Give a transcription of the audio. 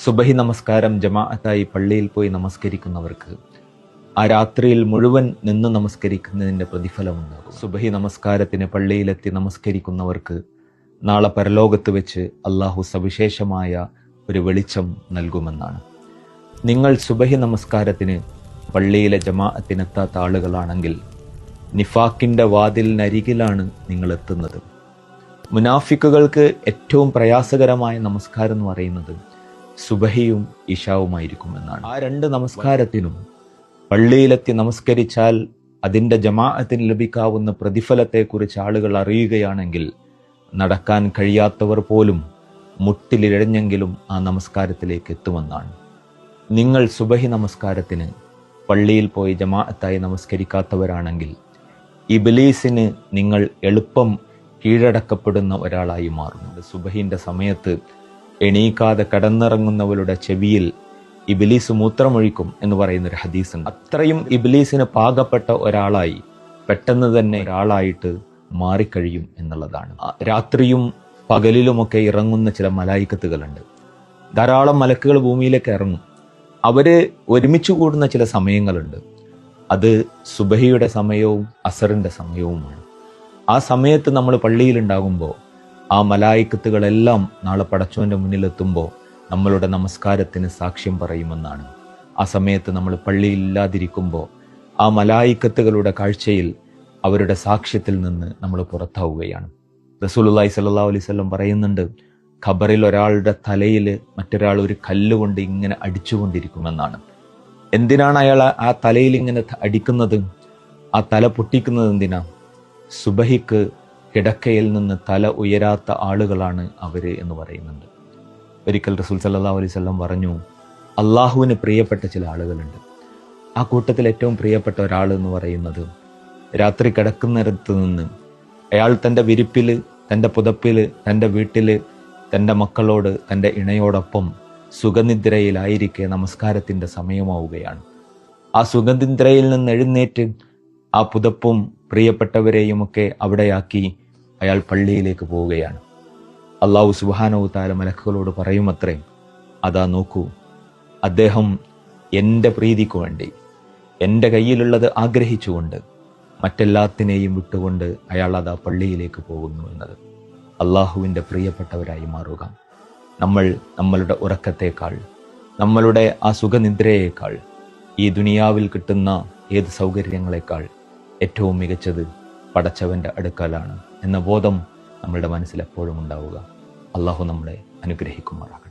സുബഹി നമസ്കാരം ജമാഅത്തായി പള്ളിയിൽ പോയി നമസ്കരിക്കുന്നവർക്ക് ആ രാത്രിയിൽ മുഴുവൻ നിന്ന് നമസ്കരിക്കുന്നതിൻ്റെ പ്രതിഫലമുണ്ടാകും. സുബഹി നമസ്കാരത്തിന് പള്ളിയിലെത്തി നമസ്കരിക്കുന്നവർക്ക് നാളെ പരലോകത്ത് വെച്ച് അള്ളാഹു സവിശേഷമായ ഒരു വെളിച്ചം നൽകുമെന്നാണ്. നിങ്ങൾ സുബഹി നമസ്കാരത്തിന് പള്ളിയിലെ ജമാഅത്തിനെത്താത്ത ആളുകളാണെങ്കിൽ നിഫാക്കിൻ്റെ വാതിലിനരികിലാണ് നിങ്ങൾ എത്തുന്നത്. മുനാഫിക്കുകൾക്ക് ഏറ്റവും പ്രയാസകരമായ നമസ്കാരം എന്ന് പറയുന്നത് സുബഹിയും ഇശാവുമായിരിക്കും എന്നാണ്. ആ രണ്ട് നമസ്കാരത്തിനും പള്ളിയിലെത്തി നമസ്കരിച്ചാൽ അതിൻ്റെ ജമാഅത്തിന് ലഭിക്കാവുന്ന പ്രതിഫലത്തെക്കുറിച്ച് ആളുകൾ അറിയുകയാണെങ്കിൽ നടക്കാൻ കഴിയാത്തവർ പോലും മുട്ടിലിഴഞ്ഞെങ്കിലും ആ നമസ്കാരത്തിലേക്ക് എത്തുമെന്നാണ്. നിങ്ങൾ സുബഹി നമസ്കാരത്തിന് പള്ളിയിൽ പോയി ജമാഅത്തായി നമസ്കരിക്കാത്തവരാണെങ്കിൽ ഇബ്ലീസിന് നിങ്ങൾ എളുപ്പം കീഴടക്കപ്പെടുന്ന ഒരാളായി മാറുന്നുണ്ട്. സുബഹിൻ്റെ സമയത്ത് എണീക്കാതെ കടന്നിറങ്ങുന്നവരുടെ ചെവിയിൽ ഇബ്ലീസ് മൂത്രമൊഴിക്കും എന്ന് പറയുന്നൊരു ഹദീസുണ്ട്. അത്രയും ഇബ്ലീസിന് പാകപ്പെട്ട ഒരാളായി പെട്ടെന്ന് തന്നെ ഒരാളായിട്ട് മാറിക്കഴിയും എന്നുള്ളതാണ്. രാത്രിയും പകലിലുമൊക്കെ ഇറങ്ങുന്ന ചില മലായിക്കത്തുകളുണ്ട്. ധാരാളം മലക്കുകൾ ഭൂമിയിലേക്ക് ഇറങ്ങും. അവര് ഒരുമിച്ച് കൂടുന്ന ചില സമയങ്ങളുണ്ട്. അത് സുബഹിയുടെ സമയവും അസറിൻ്റെ സമയവുമാണ്. ആ സമയത്ത് നമ്മൾ പള്ളിയിലുണ്ടാകുമ്പോൾ ആ മലായിക്കത്തുകളെല്ലാം നാളെ പടച്ചോൻ്റെ മുന്നിലെത്തുമ്പോൾ നമ്മളുടെ നമസ്കാരത്തിന് സാക്ഷ്യം പറയുമെന്നാണ്. ആ സമയത്ത് നമ്മൾ പള്ളിയിലില്ലാതിരിക്കുമ്പോൾ ആ മലായിക്കത്തുകളുടെ കാഴ്ചയിൽ അവരുടെ സാക്ഷ്യത്തിൽ നിന്ന് നമ്മൾ പുറത്താവുകയാണ്. റസൂലുള്ളാഹി സ്വല്ലല്ലാഹു അലൈഹി വസല്ലം പറയുന്നുണ്ട്, ഖബറിൽ ഒരാളുടെ തലയിൽ മറ്റൊരാൾ ഒരു കല്ലുകൊണ്ട് ഇങ്ങനെ അടിച്ചുകൊണ്ടിരിക്കുമെന്നാണ്. എന്തിനാണ് അയാൾ ആ തലയിൽ ഇങ്ങനെ അടിക്കുന്നത്? ആ തല പൊട്ടിക്കുന്നത് എന്തിനാ? സുബഹിക്ക് കിടക്കയിൽ നിന്ന് തല ഉയരാത്ത ആളുകളാണ് അവര് എന്ന് പറയുന്നുണ്ട്. ഒരിക്കൽ റസൂൽ സല്ലല്ലാഹു അലൈഹി വസല്ലം പറഞ്ഞു, അള്ളാഹുവിന് പ്രിയപ്പെട്ട ചില ആളുകളുണ്ട്. ആ കൂട്ടത്തിൽ ഏറ്റവും പ്രിയപ്പെട്ട ഒരാൾ എന്ന് പറയുന്നത് രാത്രി കിടക്കുന്നിടത്ത് നിന്ന് അയാൾ തൻ്റെ വിരിപ്പിൽ, തൻ്റെ പുതപ്പിൽ, തൻ്റെ വീട്ടിൽ, തൻ്റെ മക്കളോട്, തൻ്റെ ഇണയോടൊപ്പം സുഖനിദ്രയിലായിരിക്കെ നമസ്കാരത്തിൻ്റെ സമയമാവുകയാണ്. ആ സുഖനിദ്രയിൽ നിന്ന് എഴുന്നേറ്റ് ആ പുതപ്പും പ്രിയപ്പെട്ടവരെയുമൊക്കെ അവിടെയാക്കി അയാൾ പള്ളിയിലേക്ക് പോവുകയാണ്. അള്ളാഹു സുബ്ഹാനഹു തആല മലക്കുകളോട് പറയുമത്രേ, അതാ നോക്കൂ, അദ്ദേഹം എൻ്റെ പ്രീതിക്ക് വേണ്ടി എൻ്റെ കയ്യിലുള്ളത് ആഗ്രഹിച്ചുകൊണ്ട് മറ്റെല്ലാത്തിനെയും വിട്ടുകൊണ്ട് അയാൾ അതാ പള്ളിയിലേക്ക് പോകുന്നു എന്നത്. അള്ളാഹുവിൻ്റെ പ്രിയപ്പെട്ടവരായി മാറുക. നമ്മൾ നമ്മളുടെ ഉറക്കത്തേക്കാൾ, നമ്മളുടെ ആ സുഖനിദ്രയേക്കാൾ, ഈ ദുനിയാവിൽ കിട്ടുന്ന ഏത് സൗകര്യങ്ങളെക്കാൾ ഏറ്റവും മികച്ചത് പടച്ചവൻ്റെ അടുക്കലാണ് എന്ന ബോധം നമ്മളുടെ മനസ്സിൽ എപ്പോഴും ഉണ്ടാവുക. അള്ളാഹു നമ്മളെ അനുഗ്രഹിക്കുമാറാകട്ടെ.